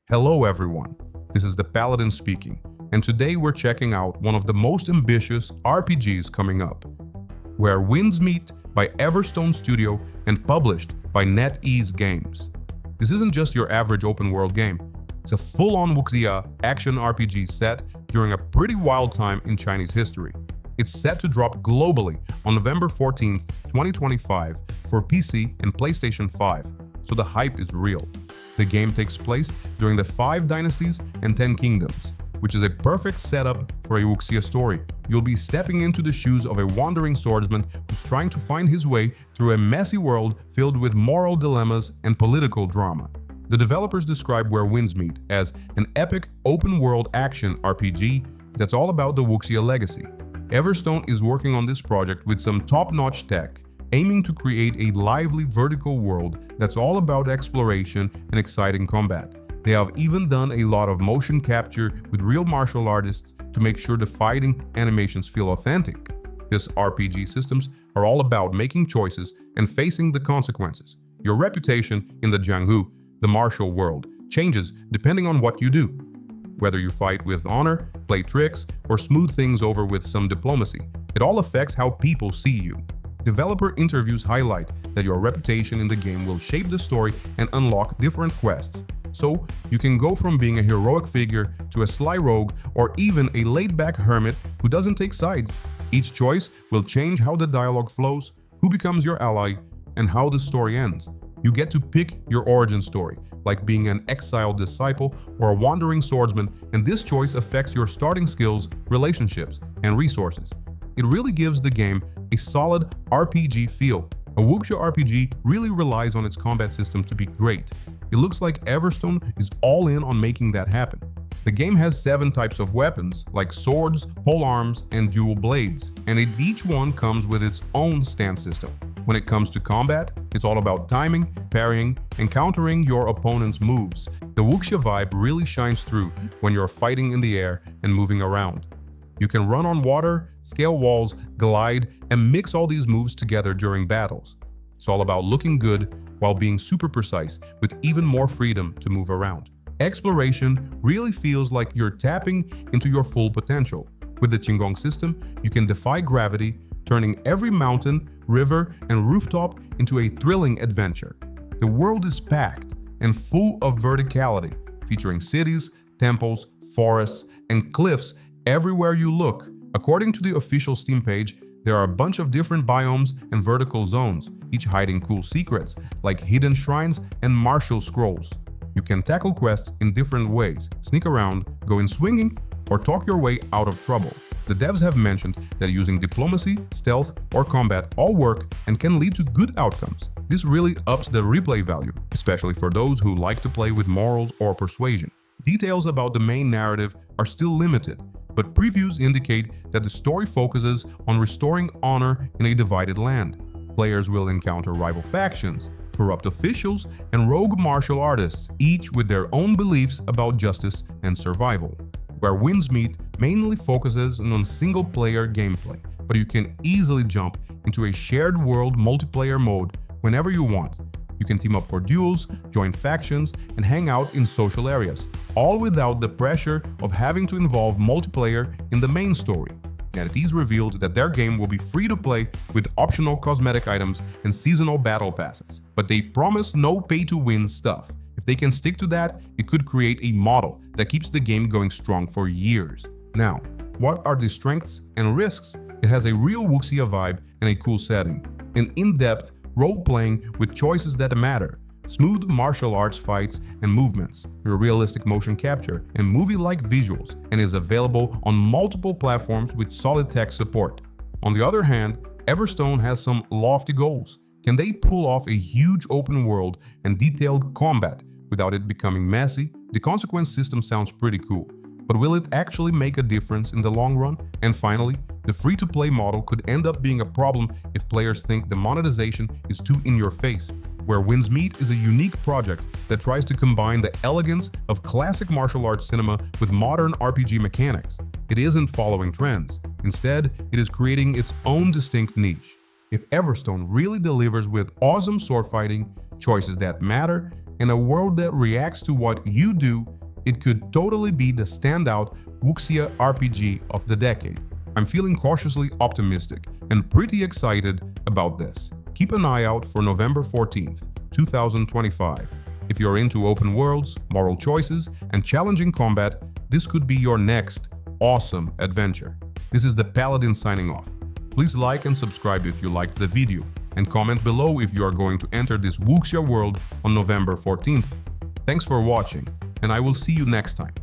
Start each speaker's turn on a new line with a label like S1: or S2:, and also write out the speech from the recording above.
S1: Hello everyone, this is the Paladin speaking, and today we're checking out one of the most ambitious RPGs coming up, Where Winds Meet by Everstone Studio and published by NetEase Games. This isn't just your average open-world game, it's a full-on Wuxia action RPG set during a pretty wild time in Chinese history. It's set to drop globally on November 14th, 2025 for PC and PlayStation 5, so the hype is real. The game takes place during the 5 dynasties and 10 kingdoms, which is a perfect setup for a Wuxia story. You'll be stepping into the shoes of a wandering swordsman who's trying to find his way through a messy world filled with moral dilemmas and political drama. The developers describe Where Winds Meet as an epic open-world action RPG that's all about the Wuxia legacy. Everstone is working on this project with some top-notch tech, aiming to create a lively vertical world that's all about exploration and exciting combat. They have even done a lot of motion capture with real martial artists to make sure the fighting animations feel authentic. These RPG systems are all about making choices and facing the consequences. Your reputation in the Jianghu, the martial world, changes depending on what you do. Whether you fight with honor, play tricks, or smooth things over with some diplomacy, it all affects how people see you. Developer interviews highlight that your reputation in the game will shape the story and unlock different quests. So, you can go from being a heroic figure to a sly rogue or even a laid-back hermit who doesn't take sides. Each choice will change how the dialogue flows, who becomes your ally, and how the story ends. You get to pick your origin story, like being an exiled disciple or a wandering swordsman, and this choice affects your starting skills, relationships, and resources. It really gives the game a solid RPG feel. A Wuxia RPG really relies on its combat system to be great. It looks like Everstone is all in on making that happen. The game has 7 types of weapons, like swords, polearms, and dual blades, and each one comes with its own stance system. When it comes to combat, it's all about timing, parrying, and countering your opponent's moves. The Wuxia vibe really shines through when you're fighting in the air and moving around. You can run on water, scale walls, glide, and mix all these moves together during battles. It's all about looking good while being super precise, with even more freedom to move around. Exploration really feels like you're tapping into your full potential. With the Qinggong system, you can defy gravity, turning every mountain, river, and rooftop into a thrilling adventure. The world is packed and full of verticality, featuring cities, temples, forests, and cliffs everywhere you look. According to the official Steam page, there are a bunch of different biomes and vertical zones, each hiding cool secrets like hidden shrines and martial scrolls. You can tackle quests in different ways, sneak around, go in swinging, or talk your way out of trouble. The devs have mentioned that using diplomacy, stealth, or combat all work and can lead to good outcomes. This really ups the replay value, especially for those who like to play with morals or persuasion. Details about the main narrative are still limited, but previews indicate that the story focuses on restoring honor in a divided land. Players will encounter rival factions, corrupt officials, and rogue martial artists, each with their own beliefs about justice and survival. Where Winds Meet mainly focuses on single-player gameplay, but you can easily jump into a shared world multiplayer mode whenever you want. You can team up for duels, join factions, and hang out in social areas, all without the pressure of having to involve multiplayer in the main story. NetEase revealed that their game will be free to play with optional cosmetic items and seasonal battle passes, but they promise no pay-to-win stuff. If they can stick to that, it could create a model that keeps the game going strong for years. Now, what are the strengths and risks? It has a real Wuxia vibe and a cool setting, an in-depth role-playing with choices that matter, smooth martial arts fights and movements, realistic motion capture, and movie-like visuals, and is available on multiple platforms with solid tech support. On the other hand, Everstone has some lofty goals. Can they pull off a huge open world and detailed combat without it becoming messy? The consequence system sounds pretty cool, but will it actually make a difference in the long run? And finally, the free-to-play model could end up being a problem if players think the monetization is too in your face. Where Winds Meet is a unique project that tries to combine the elegance of classic martial arts cinema with modern RPG mechanics. It isn't following trends. Instead, it is creating its own distinct niche. If Everstone really delivers with awesome sword fighting, choices that matter, In a world that reacts to what you do, it could totally be the standout Wuxia RPG of the decade. I'm feeling cautiously optimistic and pretty excited about this. Keep an eye out for November 14th, 2025. If you're into open worlds, moral choices, and challenging combat, this could be your next awesome adventure. This is the Paladin signing off. Please like and subscribe if you liked the video, and comment below if you are going to enter this Wuxia world on November 14th. Thanks for watching, and I will see you next time.